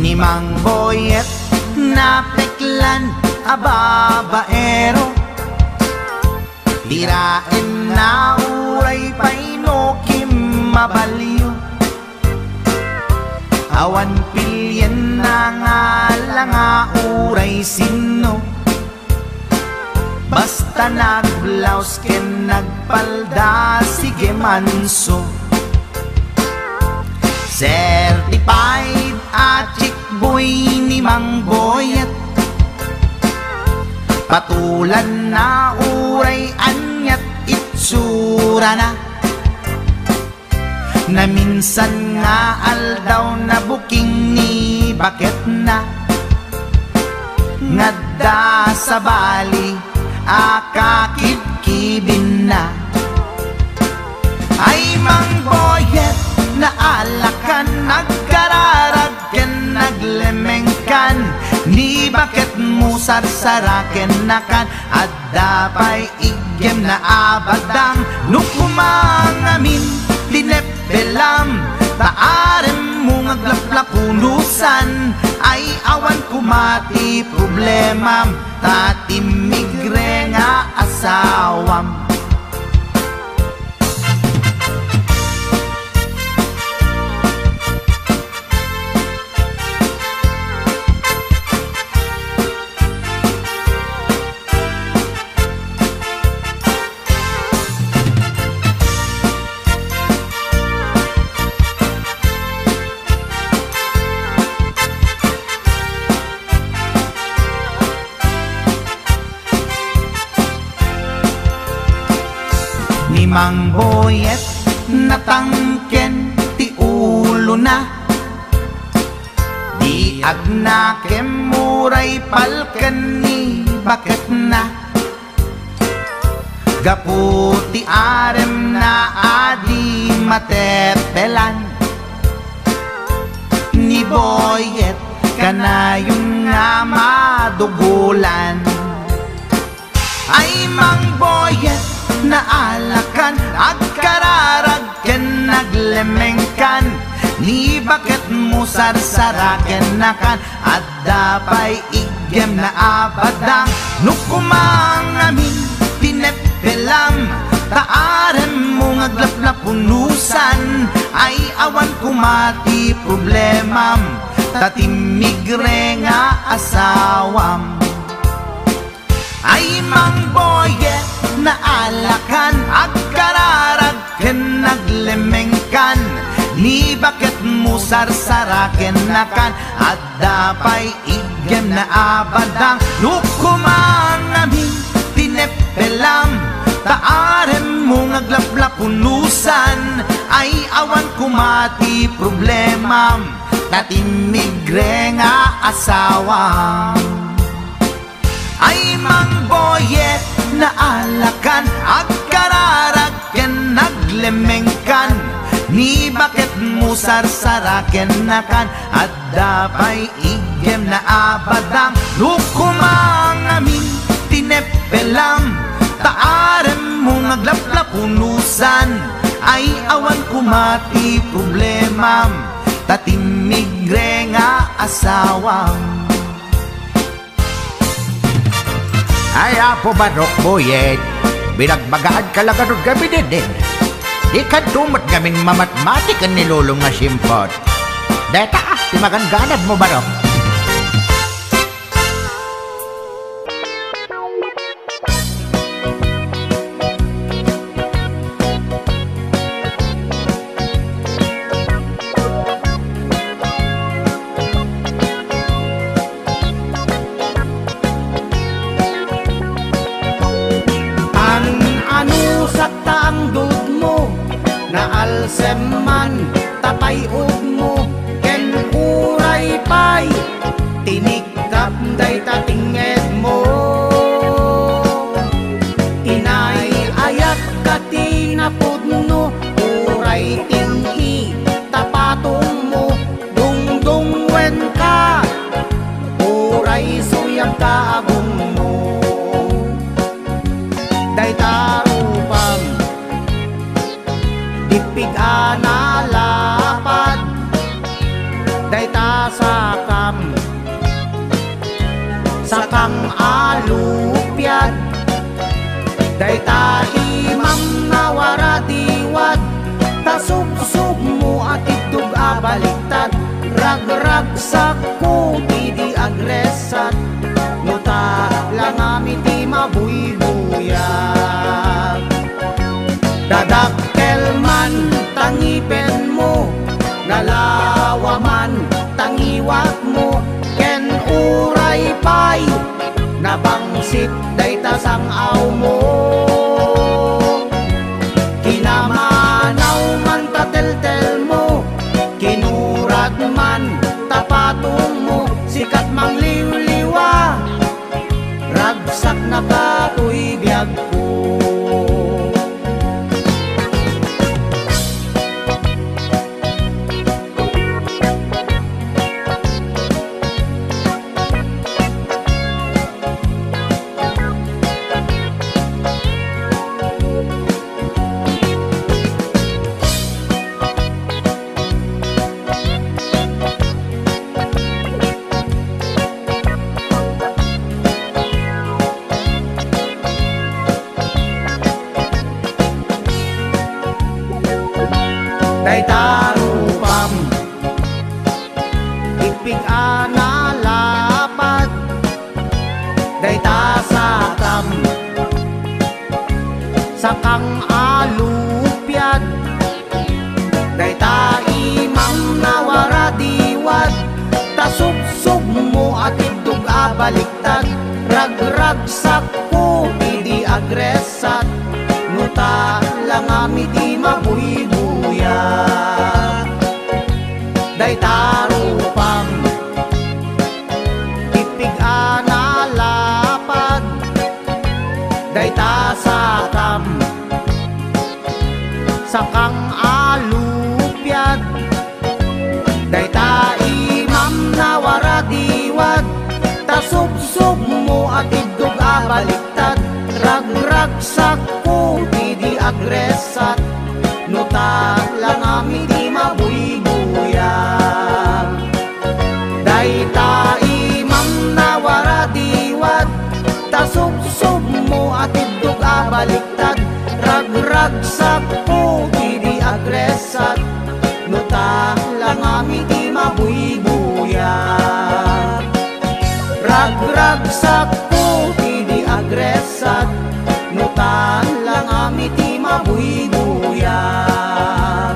Ni Mang Boyet na peklan a babaero, tirain na uray painokim mabaliw. Awan pilyen na nga lang nga uray sino, basta nagblaus ken nagpalda sige manso. Certified a chick boy ni Mang Boyet, patulan na uray anyat itsura na, na minsan nga aldaw na buking ni bakit na, ngadda sa bali akakibkibin na. Ay Mang Boyet na alakan, nagkararag ken naglemengkan, ni bakit mo sarsaraken nakan, at dapay igem na abadang nukumangamin linepelam, taarem mo ngaglaplapunusan, ay awan kumati problemam, tatimigre nga asawam. Ni Mang Boyet natangken ti ulo na, di agnakem muray palken ni bakit na, gaputi arem na adi matepelan. Ni Boyet kanayon nga madugulan. Ay Mang Boyet na alakan, agkararag ken naglemengkan, ni bakit mo sarsaraken nakan, at dapay igem na abadang nukumangamin tinepelam, taarem mo ngaglaplapunusan, ay awan kumati problemam, tatimigre nga asawam. Ay Mang Boyet na alakan, agkararag ken naglemengkan, ni bakit mo sarsaraken nakan, at dapay igem na abadang nukumangamin tinepelam, taarem mo ngaglaplapunusan, ay awan kumati problemam, tatimigre nga asawam. Ay Mang Boyet na alakan, agkararag ken naglemengkan, ni bakit mo sarsaraken nakan, at dapay igem na abadang nukumangamin tinepelam, taarem mo ngaglaplapunusan, ay awan kumati problemam, tatimigre nga asawam. Ay apo Barok Boyet, binagbagaan ka lang ganun kami din. Di ka dumat kaming mamatmatikan ni Lulong nga simpot. Deta di maganganad mo Barok. Seman tapay mo ken uray pay, tinikap day tatinget mo, inay ayat katinapod no, uray tingi tapatong mo, dungdung wen ka, uray suyag kaagong mo, day tarupam dipig analapad, dayta sakang alupyat, dayta imam na waradiwad, tasubsub mo at itug abaliktad, ragrag sakko di agresat, nuta lang amiti mabuybuyag. Dadakkel man tangipen mo, nalawaman tangiwat mo, ken uray pay nabangsip dayta sangaw mo. Kinamanaw man tateltel mo, kinurad man tapatong mo, sikat mang liwliwa, ragsak na katoy biyag ko. Dayta rupam ipig analapad, dayta sakang alupyat, dayta imam na waradiwad, tasubsub mo at itug abaliktad, ragrag sakko di agresat, nuta lang amiti mabuybuyag. Dayta rupam ipig analapad, dayta sakang alupyat, dayta imam na waradiwad, tasubsub mo at itug abaliktad, ragrag sakko di agresat, nuta lang amiti mabuybuyag. Dayta imam na waradiwad, tasubsub mo at itug abaliktad, ragrag sakko di agresat, nuta lang amiti mabuybuyag. Ragrag sakko di agresat, nuta lang amiti mabuybuyag.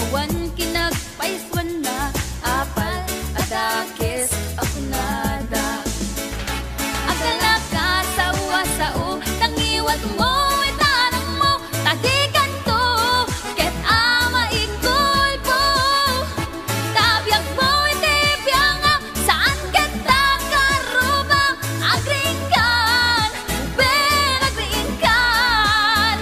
Wan kinagpaiswan na apal adakis ako nada. Agala ka sa uwasao tangiwat mo itanang mo tagikan to ket ama ikul po. Tabyak mo itibiyang saan kita karubang agringkan benagringkan.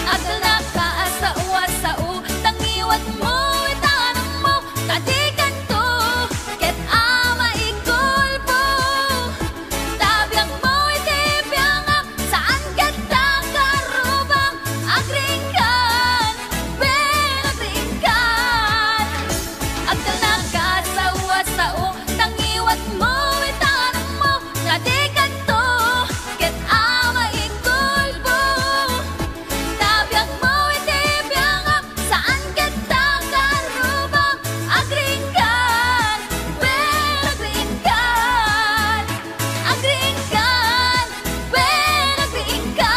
Agala ka sa uwasao tangiwat mo itanang mo tagikan to ket ama ikul po. Tabyak mo itibiyang saan kita karubang agringkan benagringkan. Agala ka sa uwasao tangiwat mo itanang mo tagikan to ket ama ikul po. Tabyak mo itibiyang saan kita karubang agringkan benagringkan. Agringkan benagringkan.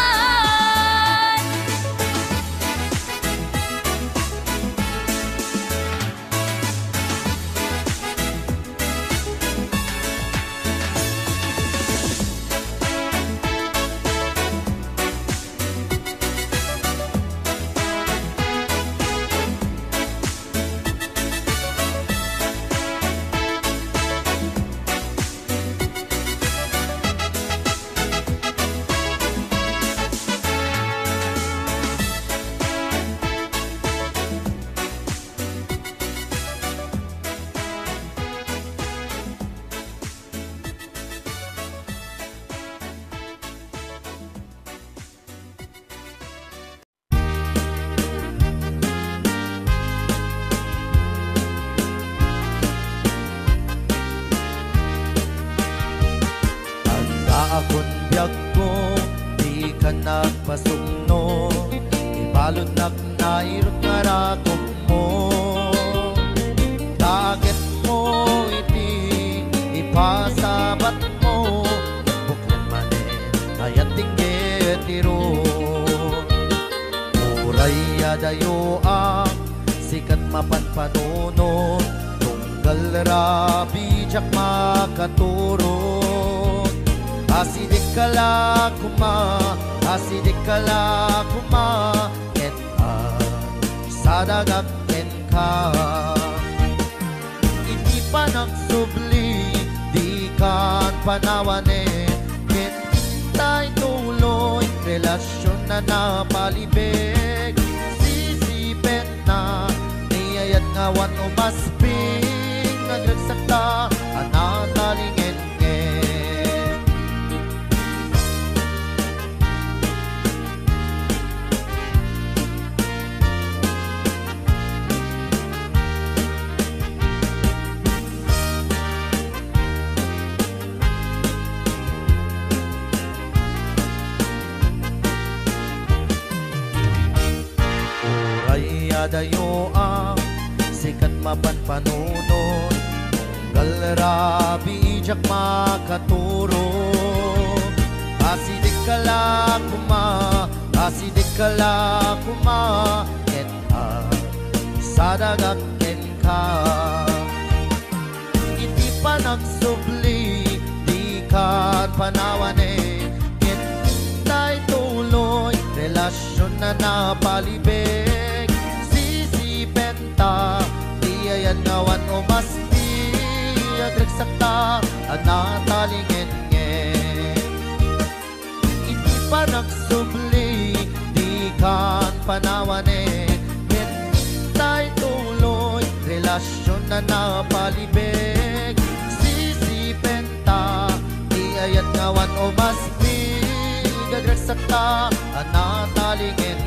Akon biyag ko, di ka nagpasugno, ibalod nairot nga rakop mo. Dagat mo iti ipasabat mo, buklan manin ayat tinggit iro. Uray adayo ang sikat mapanpanuno, tunggal rabi jak makaturo. Asidik kala kuma ket sadagak ken ka. Hindi pa nagsubli di kan panawane ket tay tuloy relasyon na napalibig. Sisipet na niyayat ngawan umasping nagregsakta anatalingen. Dayo ang sikat mapanpanunon, galrabi jak makaturo. Asidik kala kuma ket sadagak ken ka. Iti pa nagsubli di kan panawane ket tay tuloy relasyon na napalibig. Di ayan ngawan o masti agregsakta anatalingen iti pa nagsubli di kan panawane ket tay tuloy relasyon na napalibig. Sisipenta di ayan ngawan o masti agregsakta anatalingen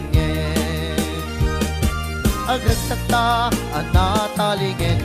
agregsakta anatalingen.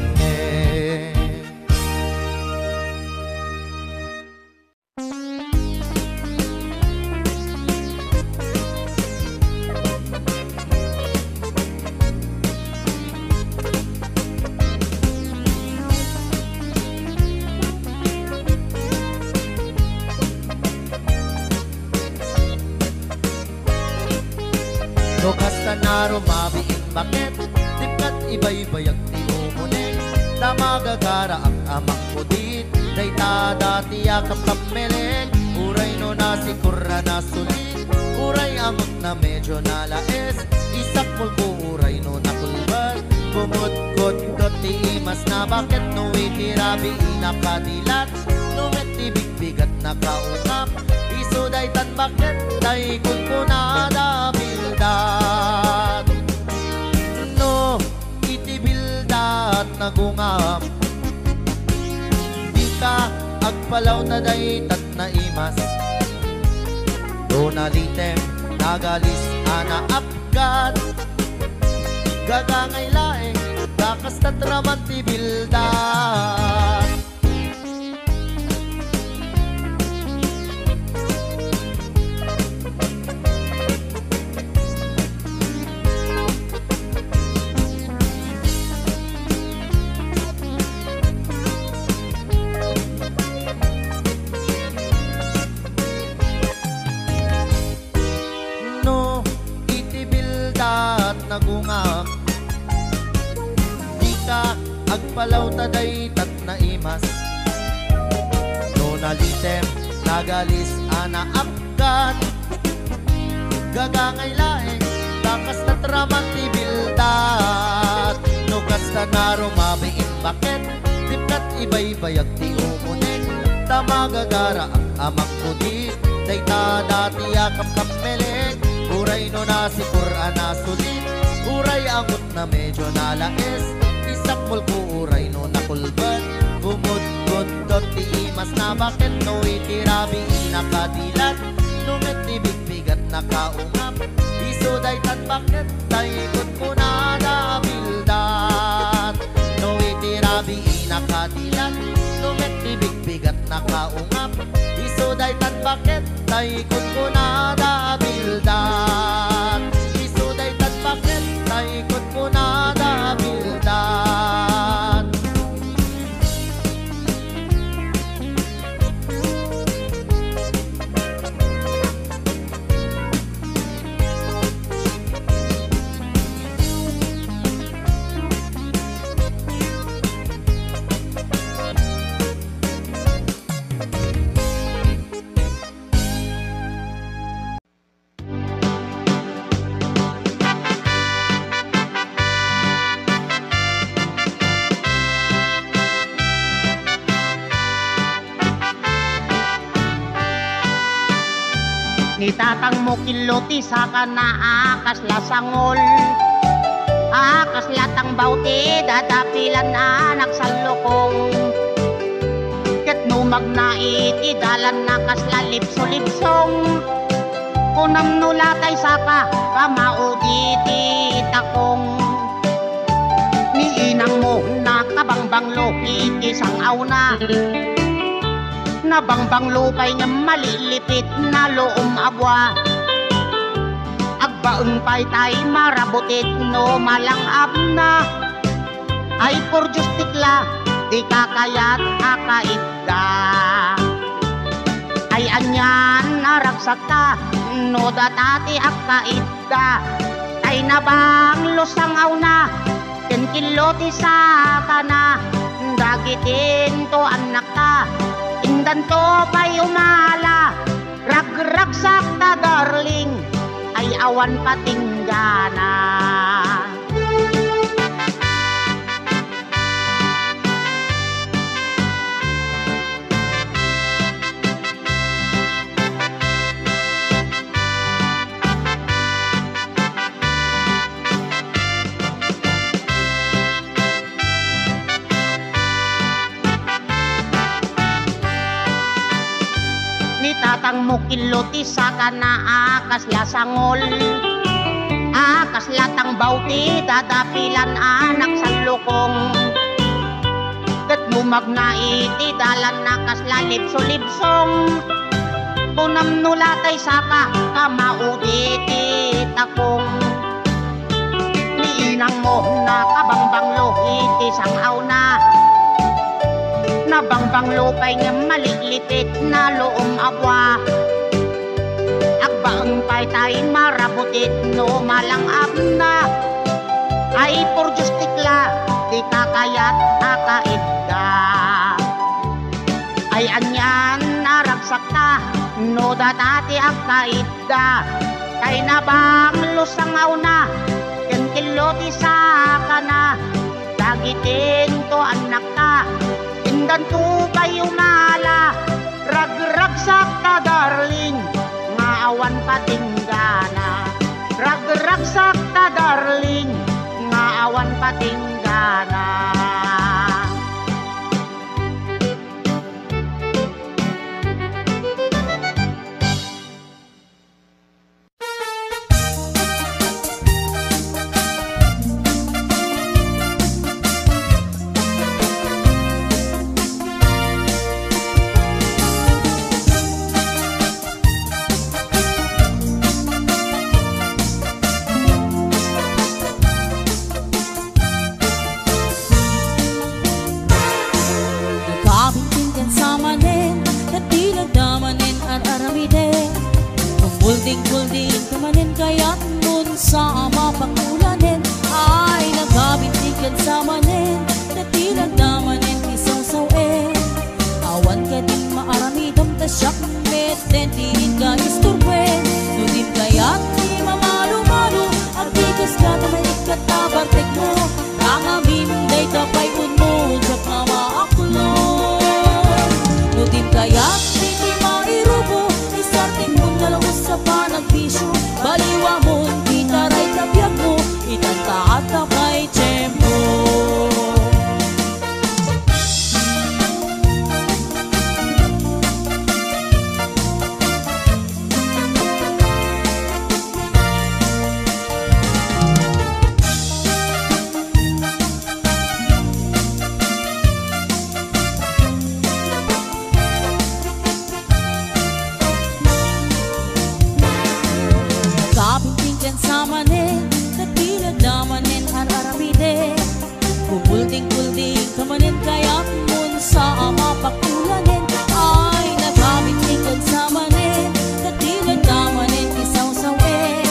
No kasta ka na rumabiin bakit Tipkat ibay-bayag ti umunin Damagagara ang amang kudit Dayta dati yakap kameling Uray no nasikura na sulit Uray amot na medyo nalaes Isakmol ko uray no nakulban Kumut-kut ti imas na bakit no itirabi inakadilat Numit ibig-bigat na kaungap Isuday tan bakit daikot ko na dabildat No itibildat nagungap Di ka agpalaw na daytat na imas Donalitem nagalis ana apgat Gagangay laeng Dakas tatraman ti bildat No iti bildat nagungam Agpalaw taday tat na imas No nalitem nagalis ana apkat Gagangay laeng Dakas tatraman ti bildat No kasta na rumabiin bakit Tipkat ibay-bayag ti umunin Tamagagara ang amang kudit Dayta dati yakap kameling Uray no nasikura na sulit Uray amot na medyo nalaes Isakmol ko uray no nakulban Gumud-gud ti imas na bakit no itirabi inakadilat Numit ibig-bigat na kaungap Isuday tan bakit daikot ko na dabildat No itirabi inakadilat Numit ibig-bigat na kaungap Isuday tan bakit daikot ko na dabildat Isuday tan bakit daikot ko na dabildat Itatang mo kiloti sa kanaakas lasangol Akas latang bauti dadapilan anak sa lukong Ket numag na iti dalan nakas lalipso-lipsong Kunam nulatay saka kamauditi takong Ni inang mo na kabangbanglo iti sangaw na Nabangbang lupay nga malilipit na loom abwa Agbaeng pay tay marabutit no malangab na Ay por justikla di kakayat akaitda Ay anyan naragsak ka no datati akaitda Ay nabang losangaw na kenkiloti sa kana Dagitin to anak ka Indan to pa'y umala Rag-ragsak ta darling Ay awan patinggana Tatang mo kiloti sa kanaakas lasangol Akas latang bauti dadapilan anak sa lukong Ket numag na iti dalan nakas lalipso-lipsong Kunam nulatay saka kamauditi takong Ni inang mo na kabangbanglo iti sangaw na Nabangbang lupay nga malilipit na loom abwa Agba Angkay tayo marabutit no malang abna ay por justikla di kakayat akait ka. Ay anyan naragsak ta no datati akait da. Kay nabang lusangaw na kentiloti sa kana. Dagitin to anak ka indan to kayo mala. Ragragsak ta darling awan patinggana. Ragragsak ta darling nga awan patinggana. Kulding-kulding kamanin kaya't nun sa mapakulanin. Ay nagkabintigan sa manin na tinagdamanin isang-sawin. Awan ka din maaramidam ta siyak meten din ka isturben. Nudim kaya't di mamalo-malo at tigas ka na may ikatabartek mo. Nangamin day tapay mo sa mamaakulon. Nudim kaya't di mairubo isarting mo na lang sa panagbisyo. Baliwa mo, gitaray tabiyag mo, itanta at tapay tiyempo. Kulding-kulding kamanin kaya't mun sa mapakulanin. Ay nagkabintigan sa manin na tinagdamanin isaw-sawin.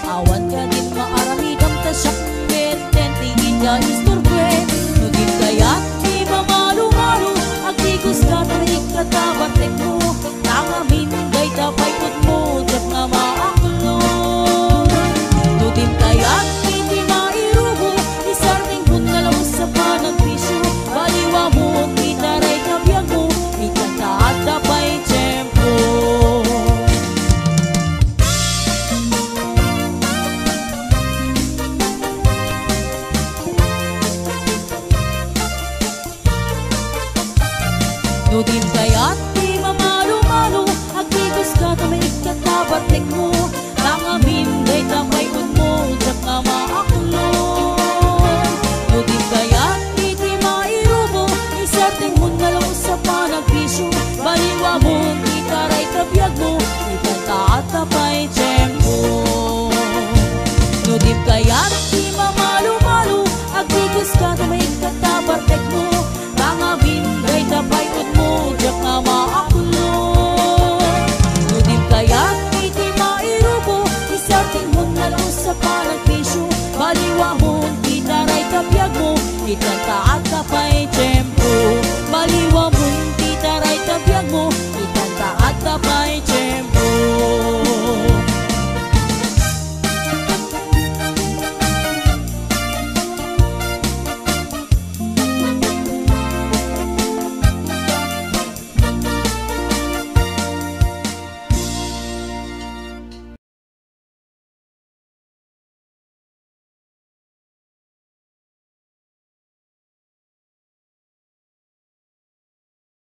Awan ka din maaramidam ta siyak meten tingin ka isturben. Nugin kaya't di mamalo-malo agtigos ka na ikatabartek mo. Nangamin gay tapay kot mo jak nga maakulon. Nugin kaya't hindi mairubo isarting sa panagbisyo. Baliwa mo, gitaray kabiyag mo, itanta at tapay tiyempo. Nudim kaya't di mamalo-malo agtigos ka na may ikatabartek mo. Nangamin day tapay mo, jak nga maakulon. Nudim kaya't di mairubo isarting mo na lang sa panagbisyo. Baliwa mo, gitaray kabiyag mo, itanta at tapay tiyempo. Nudim kaya't di mamalo-malo agtigos ka na may ikatabartek mo. Nangamin day tapay mo, jak nga maakulon. Nudim kaya't di mairubo isarting mo na lang sa panagbisyo. Baliwa mo, gitaray kabiyag mo, itanta at tapay tiyempo.